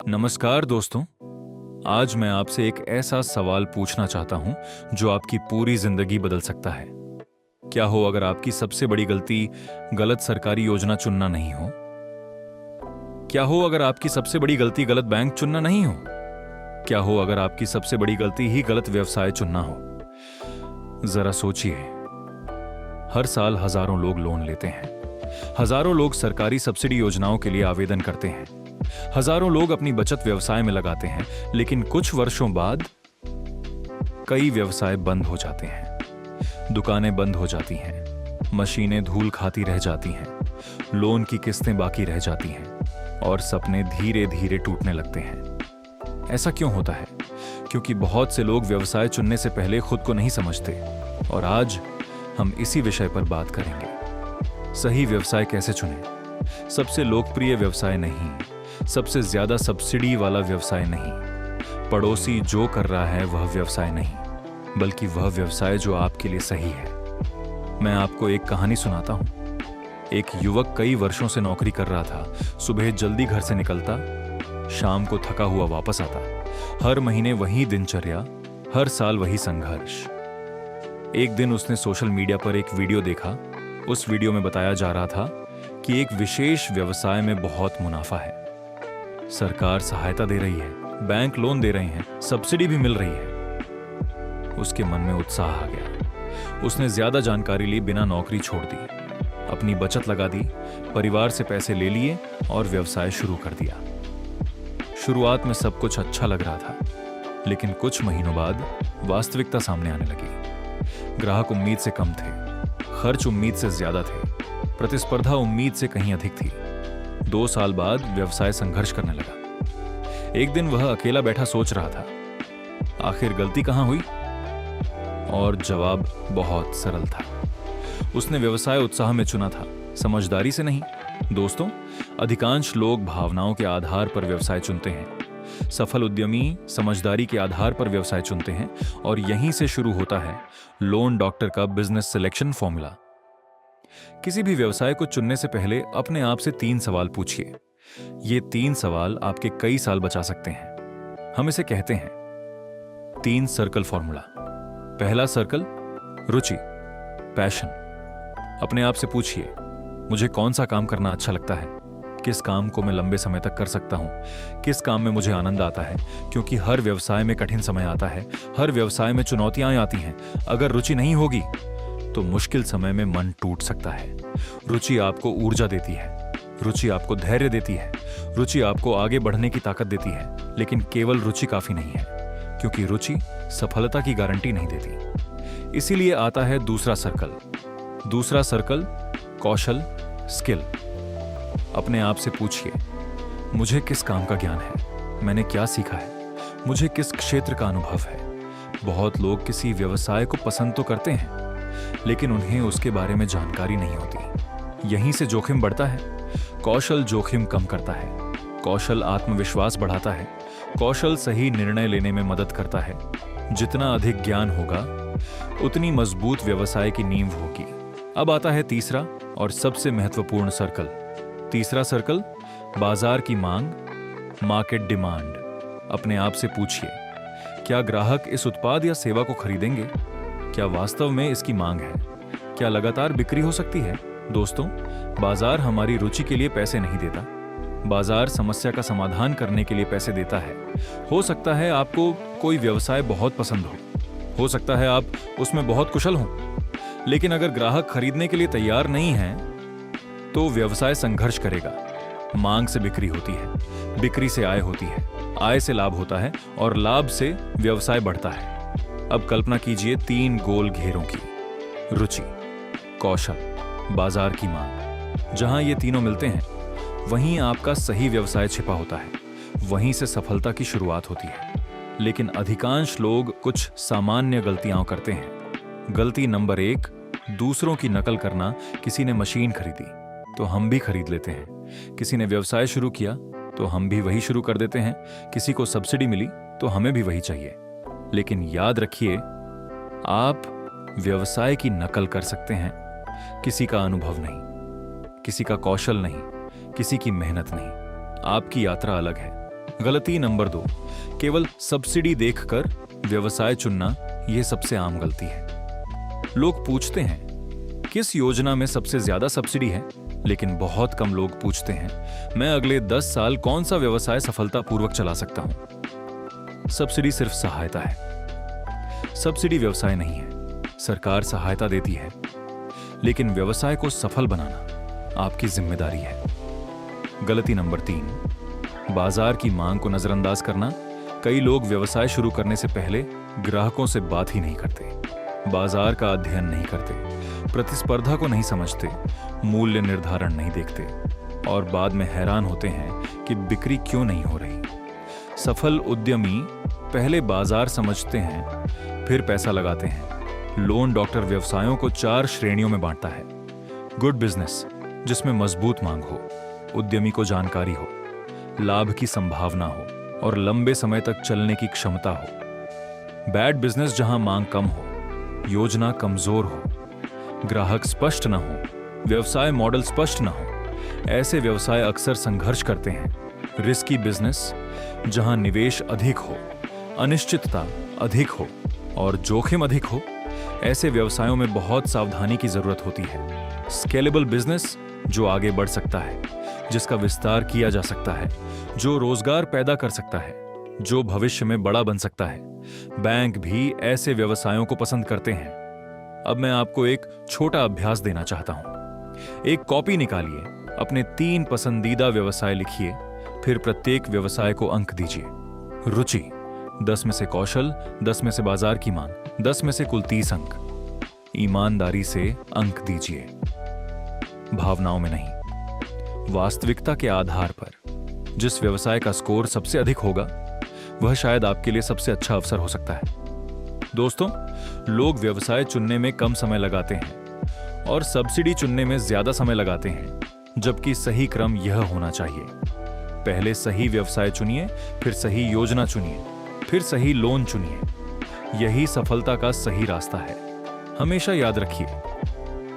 नमस्कार दोस्तों। आज मैं आपसे एक ऐसा सवाल पूछना चाहता हूं जो आपकी पूरी जिंदगी बदल सकता है। क्या हो अगर आपकी सबसे बड़ी गलती गलत सरकारी योजना चुनना नहीं हो? क्या हो अगर आपकी सबसे बड़ी गलती गलत बैंक चुनना नहीं हो? क्या हो अगर आपकी सबसे बड़ी गलती ही गलत व्यवसाय चुनना हो? जरा सोचिए। हर साल हजारों लोग लोन लेते हैं, हजारों लोग सरकारी सब्सिडी योजनाओं के लिए आवेदन करते हैं, हजारों लोग अपनी बचत व्यवसाय में लगाते हैं, लेकिन कुछ वर्षों बाद कई व्यवसाय बंद हो जाते हैं। दुकानें बंद हो जाती हैं, मशीनें धूल खाती रह जाती हैं, लोन की किस्तें बाकी रह जाती हैं और सपने धीरे धीरे टूटने लगते हैं। ऐसा क्यों होता है? क्योंकि बहुत से लोग व्यवसाय चुनने से पहले खुद को नहीं समझते। और आज हम इसी विषय पर बात करेंगे। सही व्यवसाय कैसे चुनें? सबसे लोकप्रिय व्यवसाय नहीं, सबसे ज्यादा सब्सिडी वाला व्यवसाय नहीं, पड़ोसी जो कर रहा है वह व्यवसाय नहीं, बल्कि वह व्यवसाय जो आपके लिए सही है। मैं आपको एक कहानी सुनाता हूं। एक युवक कई वर्षों से नौकरी कर रहा था। सुबह जल्दी घर से निकलता, शाम को थका हुआ वापस आता। हर महीने वही दिनचर्या, हर साल वही संघर्ष। एक दिन उसने सोशल मीडिया पर एक वीडियो देखा। उस वीडियो में बताया जा रहा था कि एक विशेष व्यवसाय में बहुत मुनाफा है। सरकार सहायता दे रही है, बैंक लोन दे रहे हैं, सब्सिडी भी मिल रही है। उसके मन में उत्साह आ गया। उसने ज्यादा जानकारी ली, बिना नौकरी छोड़ दी, अपनी बचत लगा दी, परिवार से पैसे ले लिए और व्यवसाय शुरू कर दिया। शुरुआत में सब कुछ अच्छा लग रहा था, लेकिन कुछ महीनों बाद वास्तविकता सामने आने लगी। ग्राहक उम्मीद से कम थे, खर्च उम्मीद से ज्यादा थे, प्रतिस्पर्धा उम्मीद से कहीं अधिक थी। 2 साल बाद व्यवसाय संघर्ष करने लगा। एक दिन वह अकेला बैठा सोच रहा था, आखिर गलती कहां हुई? और जवाब बहुत सरल था। उसने व्यवसाय उत्साह में चुना था, समझदारी से नहीं। दोस्तों, अधिकांश लोग भावनाओं के आधार पर व्यवसाय चुनते हैं। सफल उद्यमी समझदारी के आधार पर व्यवसाय चुनते हैं और यहीं से शुरू होता है लोन डॉक्टर का बिजनेस सिलेक्शन फॉर्मूला। किसी भी व्यवसाय को चुनने से पहले अपने आप से 3 सवाल पूछिए। ये 3 सवाल आपके कई साल बचा सकते हैं। हम इसे कहते हैं 3 सर्कल फॉर्मूला। पहला सर्कल, रुचि, पैशन। अपने आप से पूछिए, मुझे कौन सा काम करना अच्छा लगता है? किस काम को मैं लंबे समय तक कर सकता हूं? किस काम में मुझे आनंद आता है? क्योंकि हर व्यवसाय में कठिन समय आता है, हर व्यवसाय में चुनौतियां आती हैं। अगर रुचि नहीं होगी तो मुश्किल समय में मन टूट सकता है। रुचि आपको ऊर्जा देती है, रुचि आपको धैर्य देती है, रुचि आपको आगे बढ़ने की ताकत देती है। लेकिन केवल रुचि काफी नहीं है, क्योंकि रुचि सफलता की गारंटी नहीं देती। इसीलिए आता है दूसरा सर्कल। दूसरा सर्कल, कौशल, स्किल। अपने आप से पूछिए, मुझे किस काम का ज्ञान है? मैंने क्या सीखा है? मुझे किस क्षेत्र का अनुभव है? बहुत लोग किसी व्यवसाय को पसंद तो करते हैं, लेकिन उन्हें उसके बारे में जानकारी नहीं होती। यहीं से जोखिम बढ़ता है। कौशल जोखिम कम करता है, कौशल आत्मविश्वास बढ़ाता है, कौशल सही निर्णय लेने में मदद करता है। जितना अधिक ज्ञान होगा, उतनी मजबूत व्यवसाय की नींव होगी। अब आता है तीसरा और सबसे महत्वपूर्ण सर्कल। तीसरा सर्कल, बाजार की मांग, मार्केट डिमांड। अपने आप से पूछिए, क्या ग्राहक इस उत्पाद या सेवा को खरीदेंगे? क्या वास्तव में इसकी मांग है? क्या लगातार बिक्री हो सकती है? दोस्तों, बाजार हमारी रुचि के लिए पैसे नहीं देता, बाजार समस्या का समाधान करने के लिए पैसे देता है। हो सकता है आपको कोई व्यवसाय बहुत पसंद हो सकता है आप उसमें बहुत कुशल हो, लेकिन अगर ग्राहक खरीदने के लिए तैयार नहीं है तो व्यवसाय संघर्ष करेगा। मांग से बिक्री होती है, बिक्री से आय होती है, आय से लाभ होता है और लाभ से व्यवसाय बढ़ता है। अब कल्पना कीजिए 3 गोल घेरों की, रुचि, कौशल, बाजार की मांग। जहां ये तीनों मिलते हैं, वहीं आपका सही व्यवसाय छिपा होता है, वहीं से सफलता की शुरुआत होती है। लेकिन अधिकांश लोग कुछ सामान्य गलतियां करते हैं। गलती नंबर 1, दूसरों की नकल करना। किसी ने मशीन खरीदी तो हम भी खरीद लेते हैं, किसी ने व्यवसाय शुरू किया तो हम भी वही शुरू कर देते हैं, किसी को सब्सिडी मिली तो हमें भी वही चाहिए। लेकिन याद रखिए, आप व्यवसाय की नकल कर सकते हैं, किसी का अनुभव नहीं, किसी का कौशल नहीं, किसी की मेहनत नहीं। आपकी यात्रा अलग है, गलती नंबर 2, केवल सब्सिडी देखकर व्यवसाय चुनना, यह सबसे आम गलती है। लोग पूछते हैं किस योजना में सबसे ज्यादा सब्सिडी है, लेकिन बहुत कम लोग पूछते हैं मैं अगले 10 साल कौन सा व्यवसाय सफलतापूर्वक चला सकता हूं। सब्सिडी सिर्फ सहायता है, सब्सिडी व्यवसाय नहीं है। सरकार सहायता देती है, लेकिन व्यवसाय को सफल बनाना आपकी जिम्मेदारी है। गलती नंबर 3, बाजार की मांग को नजरअंदाज करना। कई लोग व्यवसाय शुरू करने से पहले ग्राहकों से बात ही नहीं करते, बाजार का अध्ययन नहीं करते, प्रतिस्पर्धा को नहीं समझते, मूल्य निर्धारण नहीं देखते और बाद में हैरान होते हैं कि बिक्री क्यों नहीं हो रही। सफल उद्यमी पहले बाजार समझते हैं, फिर पैसा लगाते हैं। लोन डॉक्टर व्यवसायों को 4 श्रेणियों में बांटता है। गुड बिजनेस, जिसमें मजबूत मांग हो, उद्यमी को जानकारी हो, लाभ की संभावना हो और लंबे समय तक चलने की क्षमता हो। बैड बिजनेस, जहां मांग कम हो, योजना कमजोर हो, ग्राहक स्पष्ट न हो, व्यवसाय मॉडल स्पष्ट न हो। ऐसे व्यवसाय अक्सर संघर्ष करते हैं। रिस्की बिजनेस, जहां निवेश अधिक हो, अनिश्चितता अधिक हो और जोखिम अधिक हो, ऐसे व्यवसायों में बहुत सावधानी की जरूरत होती है। स्केलेबल बिजनेस, जो आगे बढ़ सकता है, जिसका विस्तार किया जा सकता है, जो रोजगार पैदा कर सकता है, जो भविष्य में बड़ा बन सकता है। बैंक भी ऐसे व्यवसायों को पसंद करते हैं। अब मैं आपको एक छोटा अभ्यास देना चाहता हूं। एक कॉपी निकालिए, अपने 3 पसंदीदा व्यवसाय लिखिए, फिर प्रत्येक व्यवसाय को अंक दीजिए। रुचि 10 में से कौशल, 10 में से बाजार की मांग, 10 में से कुल 30 अंक। ईमानदारी से अंक दीजिए, भावनाओं में नहीं, वास्तविकता के आधार पर। जिस व्यवसाय का स्कोर सबसे अधिक होगा, वह शायद आपके लिए सबसे अच्छा अवसर हो सकता है। दोस्तों, लोग व्यवसाय चुनने में कम समय लगाते हैं और सब्सिडी चुनने में ज्यादा समय लगाते हैं, जबकि सही क्रम यह होना चाहिए। पहले सही व्यवसाय चुनिए, फिर सही योजना चुनिए, फिर सही लोन चुनिए। यही सफलता का सही रास्ता है। हमेशा याद रखिए,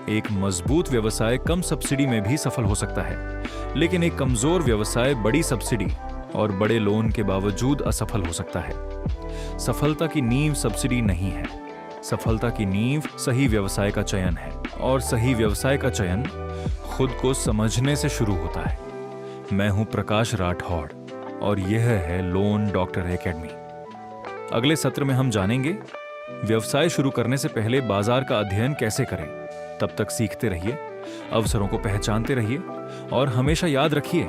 एक मजबूत व्यवसाय कम सब्सिडी में भी सफल हो सकता है, लेकिन एक कमजोर व्यवसाय बड़ी सब्सिडी और बड़े लोन के बावजूद असफल हो सकता है। सफलता की नींव सब्सिडी नहीं है, सफलता की नींव सही व्यवसाय का चयन है, और सही व्यवसाय का चयन खुद को समझने से शुरू होता है। मैं हूं प्रकाश राठौड़ और यह है लोन डॉक्टर एकेडमी। अगले सत्र में हम जानेंगे व्यवसाय शुरू करने से पहले बाजार का अध्ययन कैसे करें। तब तक सीखते रहिए, अवसरों को पहचानते रहिए और हमेशा याद रखिए,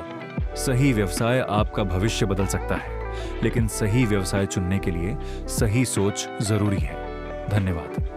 सही व्यवसाय आपका भविष्य बदल सकता है, लेकिन सही व्यवसाय चुनने के लिए सही सोच जरूरी है। धन्यवाद।